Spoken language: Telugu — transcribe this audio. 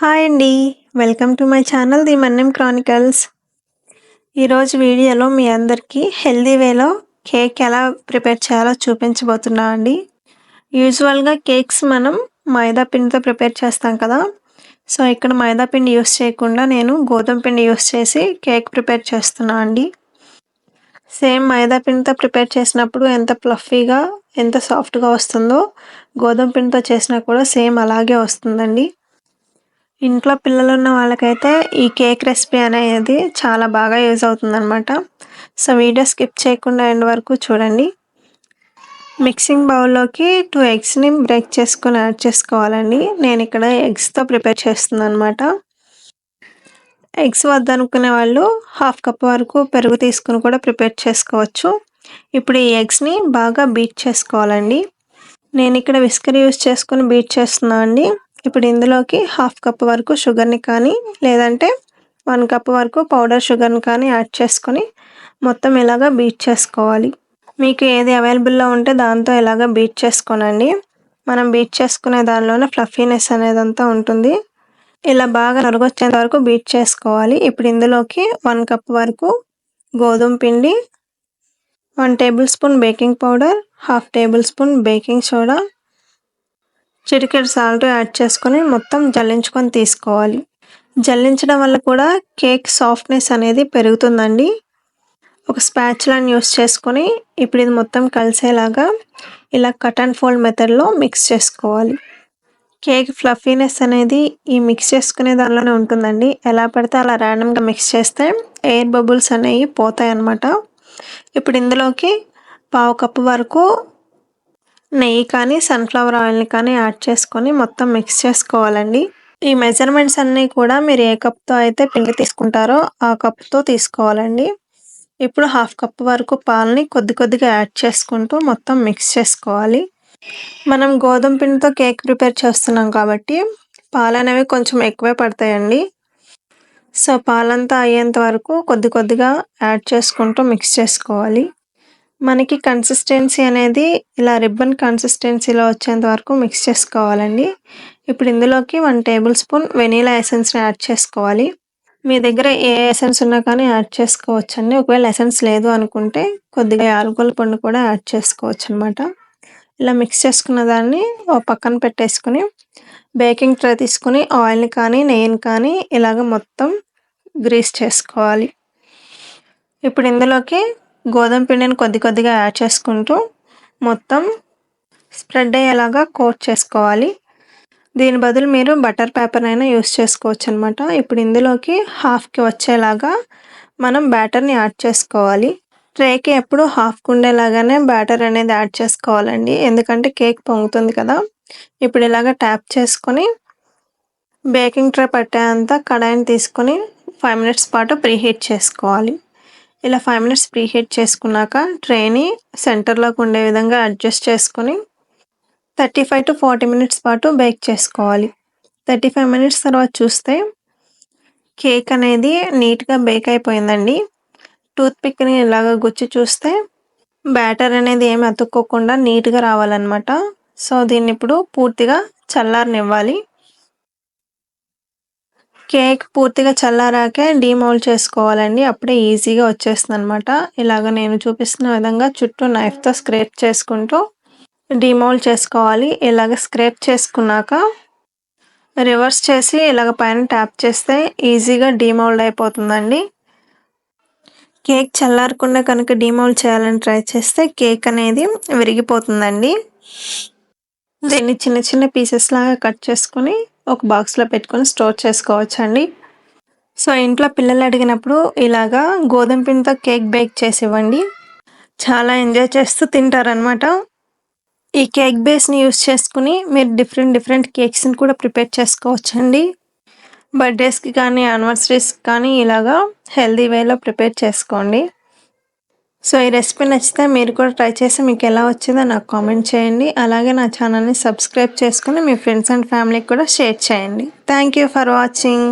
హాయ్ అండి. Welcome to my channel the Manyam Chronicles. ఈరోజు వీడియోలో మీ అందరికీ హెల్దీ వేలో కేక్ ఎలా ప్రిపేర్ చేయాలో చూపించబోతున్నా అండి. యూజువల్గా కేక్స్ మనం మైదా పిండితో ప్రిపేర్ చేస్తాం కదా. సో ఇక్కడ మైదా పిండి యూస్ చేయకుండా నేను గోధుమ పిండి యూస్ చేసి కేక్ ప్రిపేర్ చేస్తున్నా అండి. సేమ్ మైదా పిండితో ప్రిపేర్ చేసినప్పుడు ఎంత ఫ్లఫీగా ఎంత సాఫ్ట్గా వస్తుందో గోధుమ పిండితో చేసినా కూడా సేమ్ అలాగే వస్తుందండి. ఇంట్లో పిల్లలు ఉన్న వాళ్ళకైతే ఈ కేక్ రెసిపీ అనేది చాలా బాగా యూజ్ అవుతుందన్నమాట. సో వీడియో స్కిప్ చేయకుండా ఎండ్ వరకు చూడండి. మిక్సింగ్ బౌల్లోకి 2 ఎగ్స్ని బ్రేక్ చేసుకొని యాడ్ చేసుకోవాలండి. నేను ఇక్కడ ఎగ్స్తో ప్రిపేర్ చేస్తున్నాను అనమాట. ఎగ్స్ వద్దనుకునే వాళ్ళు 1/2 కప్ వరకు పెరుగు తీసుకుని కూడా ప్రిపేర్ చేసుకోవచ్చు. ఇప్పుడు ఈ ఎగ్స్ని బాగా బీట్ చేసుకోవాలండి. నేను ఇక్కడ విస్కర్ యూజ్ చేసుకుని బీట్ చేస్తున్నాను అండి. ఇప్పుడు ఇందులోకి 1/2 కప్ వరకు షుగర్ని కానీ లేదంటే 1 కప్ వరకు పౌడర్ షుగర్ని కానీ యాడ్ చేసుకొని మొత్తం ఇలాగా బీట్ చేసుకోవాలి. మీకు ఏది అవైలబుల్లో ఉంటే దాంతో ఇలాగా బీట్ చేసుకోనండి. మనం బీట్ చేసుకునే దానిలోనే ఫ్లఫీనెస్ అనేదంతా ఉంటుంది. ఇలా బాగా నొరగొచ్చేంత వరకు బీట్ చేసుకోవాలి. ఇప్పుడు ఇందులోకి 1 కప్ వరకు గోధుమ పిండి, 1 table spoon baking powder, 1/2 table spoon baking soda, చిటికెడు సాల్ట్ యాడ్ చేసుకొని మొత్తం జల్లించుకొని తీసుకోవాలి. జల్లించడం వల్ల కూడా కేక్ సాఫ్ట్నెస్ అనేది పెరుగుతుందండి. ఒక స్పాచులాని యూస్ చేసుకొని ఇప్పుడు ఇది మొత్తం కలిసేలాగా ఇలా కట్ అండ్ ఫోల్డ్ మెథడ్లో మిక్స్ చేసుకోవాలి. కేక్ ఫ్లఫీనెస్ అనేది ఈ మిక్స్ చేసుకునే దానిలోనే ఉంటుందండి. ఎలా పడితే అలా ర్యాండమ్గా మిక్స్ చేస్తే ఎయిర్ బబుల్స్ అనేవి పోతాయి అన్నమాట. ఇప్పుడు ఇందులోకి 1/2 కప్ వరకు నెయ్యి కానీ సన్ఫ్లవర్ ఆయిల్ని కానీ యాడ్ చేసుకొని మొత్తం మిక్స్ చేసుకోవాలండి. ఈ మెజర్మెంట్స్ అన్నీ కూడా మీరు ఏ కప్తో అయితే పిండి తీసుకుంటారో ఆ కప్తో తీసుకోవాలండి. ఇప్పుడు 1/2 కప్ వరకు పాలని కొద్దిగా యాడ్ చేసుకుంటూ మొత్తం మిక్స్ చేసుకోవాలి. మనం గోధుమ పిండితో కేక్ ప్రిపేర్ చేస్తున్నాం కాబట్టి పాలు అనేవి కొంచెం ఎక్కువే పడతాయండి. సో పాలంతా అయ్యేంత వరకు కొద్దిగా యాడ్ చేసుకుంటూ మిక్స్ చేసుకోవాలి. మనకి కన్సిస్టెన్సీ అనేది ఇలా రిబ్బన్ కన్సిస్టెన్సీలో వచ్చేంత వరకు మిక్స్ చేసుకోవాలండి. ఇప్పుడు ఇందులోకి 1 టేబుల్ స్పూన్ వెనీలా ఎసెన్స్ని యాడ్ చేసుకోవాలి. మీ దగ్గర ఏ ఎసెన్స్ ఉన్నా కానీ యాడ్ చేసుకోవచ్చండి. ఒకవేళ ఎసెన్స్ లేదు అనుకుంటే కొద్దిగా యాలకుల పొడిని కూడా యాడ్ చేసుకోవచ్చు అనమాట. ఇలా మిక్స్ చేసుకున్న దాన్ని ఒక పక్కన పెట్టేసుకుని బేకింగ్ ట్రే తీసుకుని ఆయిల్ని కానీ నెయ్యిని కానీ ఇలాగ మొత్తం గ్రీస్ చేసుకోవాలి. ఇప్పుడు ఇందులోకి గోధుమ పిండిని కొద్దిగా యాడ్ చేసుకుంటూ మొత్తం స్ప్రెడ్ అయ్యేలాగా కోట్ చేసుకోవాలి. దీని బదులు మీరు బటర్ పేపర్ అయినా యూస్ చేసుకోవచ్చు అనమాట. ఇప్పుడు ఇందులోకి 1/2కి వచ్చేలాగా మనం బ్యాటర్ని యాడ్ చేసుకోవాలి. ట్రేకి ఎప్పుడు 1/2కి ఉండేలాగానే బ్యాటర్ అనేది యాడ్ చేసుకోవాలండి. ఎందుకంటే కేక్ పొంగుతుంది కదా. ఇప్పుడు ఇలాగ ట్యాప్ చేసుకొని బేకింగ్ ట్రే పట్టేంత కడాయిని తీసుకొని 5 మినిట్స్ పాటు ప్రీహీట్ చేసుకోవాలి. ఇలా 5 మినిట్స్ ప్రీహీట్ చేసుకున్నాక ట్రేని సెంటర్లోకి ఉండే విధంగా అడ్జస్ట్ చేసుకొని 35 to 40 మినిట్స్ పాటు బేక్ చేసుకోవాలి. 35 మినిట్స్ తర్వాత చూస్తే కేక్ అనేది నీట్గా బేక్ అయిపోయిందండి. టూత్పిక్ని ఇలాగ గుచ్చి చూస్తే బ్యాటర్ అనేది ఏమి అతుక్కోకుండా నీట్గా రావాలన్నమాట. సో దీన్ని ఇప్పుడు పూర్తిగా చల్లారనివ్వాలి. కేక్ పూర్తిగా చల్లారాకే డీమౌల్డ్ చేసుకోవాలండి. అప్పుడే ఈజీగా వచ్చేస్తుంది అనమాట. ఇలాగ నేను చూపిస్తున్న విధంగా చుట్టూ నైఫ్తో స్క్రేప్ చేసుకుంటూ డీమౌల్డ్ చేసుకోవాలి. ఇలాగ స్క్రేప్ చేసుకున్నాక రివర్స్ చేసి ఇలాగ పైన ట్యాప్ చేస్తే ఈజీగా డీమౌల్డ్ అయిపోతుందండి. కేక్ చల్లారకుండా కనుక డీమౌల్డ్ చేయాలని ట్రై చేస్తే కేక్ అనేది విరిగిపోతుందండి. దీన్ని చిన్న పీసెస్ లాగా కట్ చేసుకొని ఒక బాక్స్లో పెట్టుకొని స్టోర్ చేసుకోవచ్చండి. సో ఇంట్లో పిల్లలు అడిగినప్పుడు ఇలాగా గోధుమ పిండితో కేక్ బేక్ చేసి ఇవ్వండి. చాలా ఎంజాయ్ చేస్తూ తింటారనమాట. ఈ కేక్ బేస్ని యూస్ చేసుకుని మీరు డిఫరెంట్ కేక్స్ని కూడా ప్రిపేర్ చేసుకోవచ్చండి. బర్త్డేస్కి కానీ యానివర్సరీస్కి కానీ ఇలాగా హెల్దీ వేలో ప్రిపేర్ చేసుకోండి. సో ఈ రెసిపీ నచ్చితే మీరు కూడా ట్రై చేసి మీకు ఎలా వచ్చిందో నాకు కామెంట్ చేయండి. అలాగే నా ఛానల్ని సబ్స్క్రైబ్ చేసుకుని మీ ఫ్రెండ్స్ అండ్ ఫ్యామిలీకి కూడా షేర్ చేయండి. Thank you for watching.